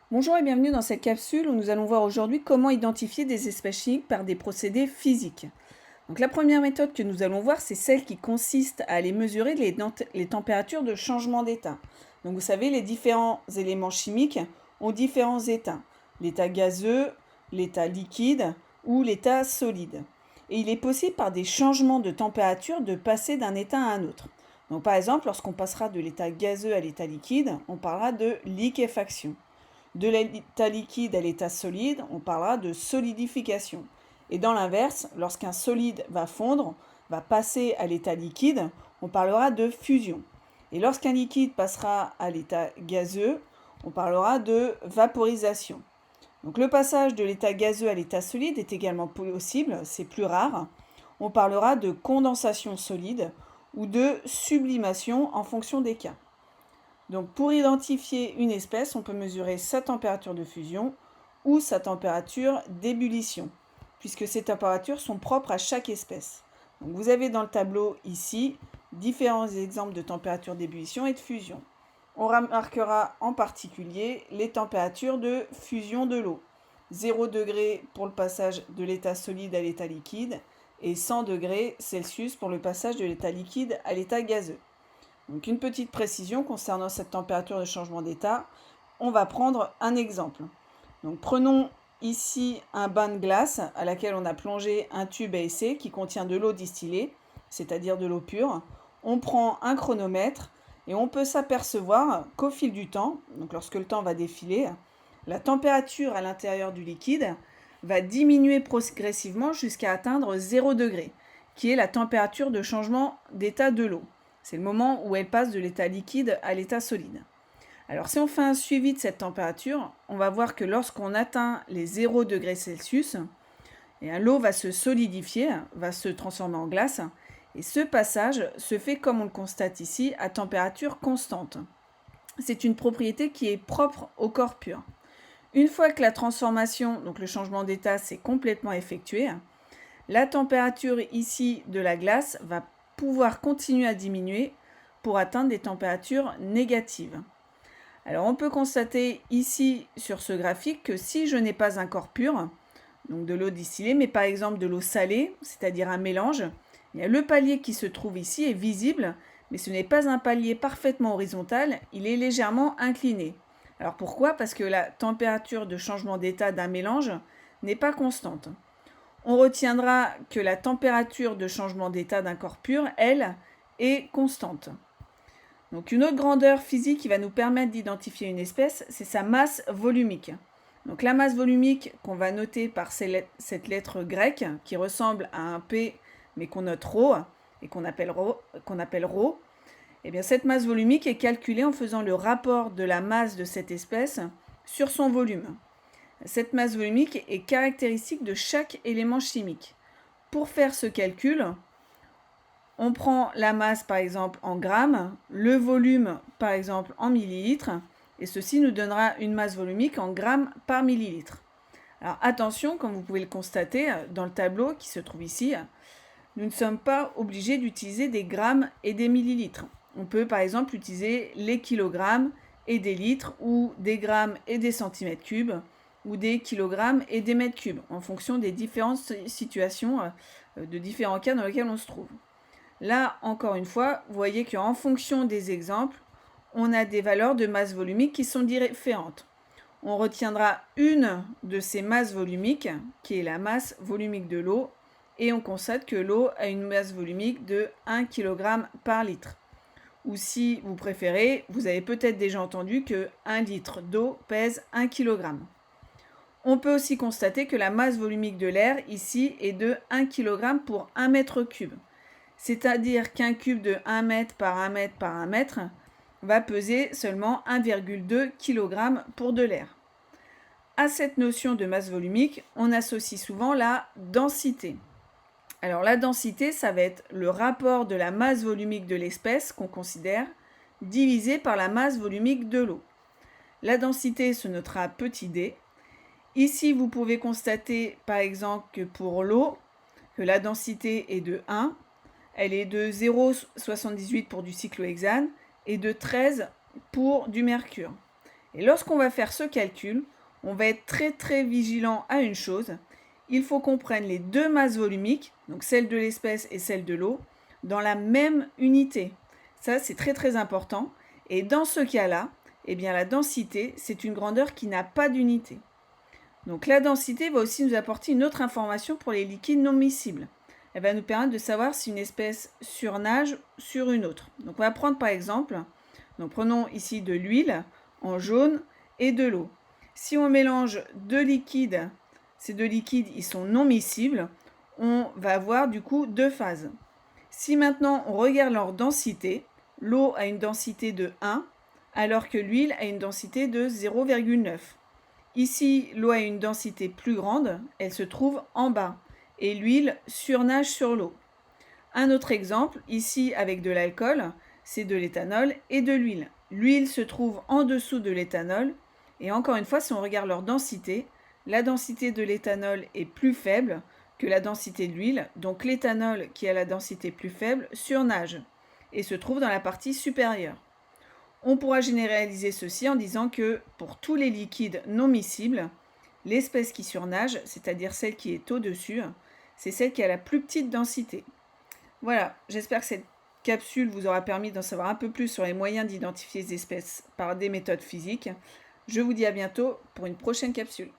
Bonjour et bienvenue dans cette capsule où nous allons voir aujourd'hui comment identifier des espèces chimiques par des procédés physiques. Donc la première méthode que nous allons voir, c'est celle qui consiste à aller mesurer les températures de changement d'état. Donc vous savez, les différents éléments chimiques ont différents états. L'état gazeux, l'état liquide ou l'état solide. Et il est possible par des changements de température de passer d'un état à un autre. Donc par exemple, lorsqu'on passera de l'état gazeux à l'état liquide, on parlera de liquéfaction. De l'état liquide à l'état solide, on parlera de solidification. Et dans l'inverse, lorsqu'un solide va fondre, va passer à l'état liquide, on parlera de fusion. Et lorsqu'un liquide passera à l'état gazeux, on parlera de vaporisation. Donc le passage de l'état gazeux à l'état solide est également possible, c'est plus rare. On parlera de condensation solide ou de sublimation en fonction des cas. Donc pour identifier une espèce, on peut mesurer sa température de fusion ou sa température d'ébullition, puisque ces températures sont propres à chaque espèce. Donc vous avez dans le tableau ici différents exemples de température d'ébullition et de fusion. On remarquera en particulier les températures de fusion de l'eau. 0 degré pour le passage de l'état solide à l'état liquide et 100 degrés Celsius pour le passage de l'état liquide à l'état gazeux. Donc une petite précision concernant cette température de changement d'état, on va prendre un exemple. Donc prenons ici un bain de glace à laquelle on a plongé un tube à essai qui contient de l'eau distillée, c'est-à-dire de l'eau pure. On prend un chronomètre et on peut s'apercevoir qu'au fil du temps, donc lorsque le temps va défiler, la température à l'intérieur du liquide va diminuer progressivement jusqu'à atteindre 0 degré, qui est la température de changement d'état de l'eau. C'est le moment où elle passe de l'état liquide à l'état solide. Alors si on fait un suivi de cette température, on va voir que lorsqu'on atteint les 0 degrés Celsius, l'eau va se solidifier, va se transformer en glace, et ce passage se fait comme on le constate ici à température constante. C'est une propriété qui est propre au corps pur. Une fois que la transformation, donc le changement d'état, s'est complètement effectué, la température ici de la glace va pouvoir continuer à diminuer pour atteindre des températures négatives. Alors on peut constater ici sur ce graphique que si je n'ai pas un corps pur, donc de l'eau distillée, mais par exemple de l'eau salée, c'est-à-dire un mélange, le palier qui se trouve ici est visible, mais ce n'est pas un palier parfaitement horizontal, il est légèrement incliné. Alors pourquoi ? Parce que la température de changement d'état d'un mélange n'est pas constante. On retiendra que la température de changement d'état d'un corps pur, elle, est constante. Donc une autre grandeur physique qui va nous permettre d'identifier une espèce, c'est sa masse volumique. Donc la masse volumique qu'on va noter par cette lettre grecque qui ressemble à un P mais qu'on note ρ et qu'on appelle ρ, eh bien cette masse volumique est calculée en faisant le rapport de la masse de cette espèce sur son volume. Cette masse volumique est caractéristique de chaque élément chimique. Pour faire ce calcul, on prend la masse par exemple en grammes, le volume par exemple en millilitres, et ceci nous donnera une masse volumique en grammes par millilitre. Alors attention, comme vous pouvez le constater dans le tableau qui se trouve ici, nous ne sommes pas obligés d'utiliser des grammes et des millilitres. On peut par exemple utiliser les kilogrammes et des litres ou des grammes et des centimètres cubes ou des kilogrammes et des mètres cubes en fonction des différentes situations, de différents cas dans lesquels on se trouve. Là, encore une fois, vous voyez qu'en fonction des exemples, on a des valeurs de masse volumique qui sont différentes. On retiendra une de ces masses volumiques, qui est la masse volumique de l'eau, et on constate que l'eau a une masse volumique de 1 kg par litre. Ou si vous préférez, vous avez peut-être déjà entendu que 1 litre d'eau pèse 1 kg. On peut aussi constater que la masse volumique de l'air ici est de 1 kg pour 1 mètre cube. C'est-à-dire qu'un cube de 1 mètre par 1 mètre par 1 mètre va peser seulement 1,2 kg pour de l'air. À cette notion de masse volumique, on associe souvent la densité. Alors la densité, ça va être le rapport de la masse volumique de l'espèce qu'on considère divisé par la masse volumique de l'eau. La densité se notera petit d. Ici, vous pouvez constater par exemple que pour l'eau, que la densité est de 1. Elle est de 0,78 pour du cyclohexane et de 13 pour du mercure. Et lorsqu'on va faire ce calcul, on va être très vigilant à une chose. Il faut qu'on prenne les deux masses volumiques, donc celle de l'espèce et celle de l'eau, dans la même unité. Ça, c'est très important. Et dans ce cas-là, eh bien, la densité, c'est une grandeur qui n'a pas d'unité. Donc la densité va aussi nous apporter une autre information pour les liquides non miscibles. Elle va nous permettre de savoir si une espèce surnage sur une autre. Donc on va prendre par exemple, prenons ici de l'huile en jaune et de l'eau. Si on mélange deux liquides, ces deux liquides ils sont non miscibles, on va avoir du coup deux phases. Si maintenant on regarde leur densité, l'eau a une densité de 1, alors que l'huile a une densité de 0,9. Ici, l'eau a une densité plus grande, elle se trouve en bas, et l'huile surnage sur l'eau. Un autre exemple, ici avec de l'alcool, c'est de l'éthanol et de l'huile. L'huile se trouve en dessous de l'éthanol, et encore une fois, si on regarde leur densité, la densité de l'éthanol est plus faible que la densité de l'huile, donc l'éthanol qui a la densité plus faible surnage, et se trouve dans la partie supérieure. On pourra généraliser ceci en disant que pour tous les liquides non miscibles, l'espèce qui surnage, c'est-à-dire celle qui est au-dessus, c'est celle qui a la plus petite densité. Voilà, j'espère que cette capsule vous aura permis d'en savoir un peu plus sur les moyens d'identifier les espèces par des méthodes physiques. Je vous dis à bientôt pour une prochaine capsule.